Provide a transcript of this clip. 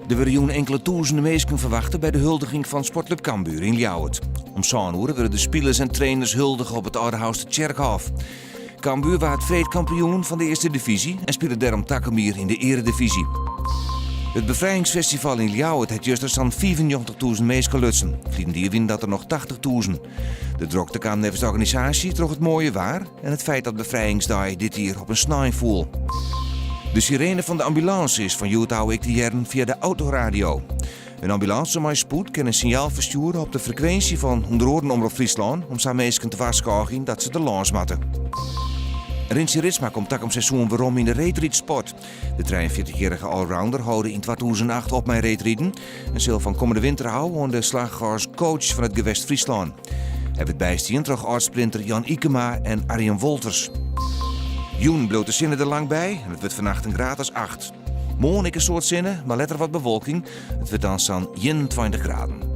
Er werden enkele duizenden mensen verwachten bij de huldiging van Sportclub Cambuur in Ljouwert. Om 7 uur werden de spelers en trainers huldigen op het Oudehuis te Tjerkhof. Cambuur was vreedkampioen van de eerste divisie en speelde daarom Takkenmier in de eredivisie. Het bevrijdingsfestival in Ljouwert heeft juist aan 95.000 mensen lutsen. Vliegen die win dat er nog 80.000. De drukte kwam nevens de organisatie toch het mooie waar en het feit dat bevrijdingsdag dit hier op een snij voel. De sirene van de ambulance is van Jutouw ik de jaren via de autoradio. Een ambulance met spoed kan een signaal versturen op de frequentie van onder Omroep Friesland om zijn mensen te waarschuwen dat ze de lans moeten. Rinsie Ritsma komt tak om seizoen waarom in de reetriedsport. De 43-jarige allrounder houden in 2008 op met reetrieden en zal van komende winter houden aan de slag als coach van het gewest Friesland. Hij werd bijstaan door oud-sprinter Jan Ikema en Arjen Wolters. Joen bloot de zinnen er lang bij en het wordt vannacht een graad als 8. Morgen een soort zinnen, maar let er wat bewolking. Het wordt dan zo'n 21 graden.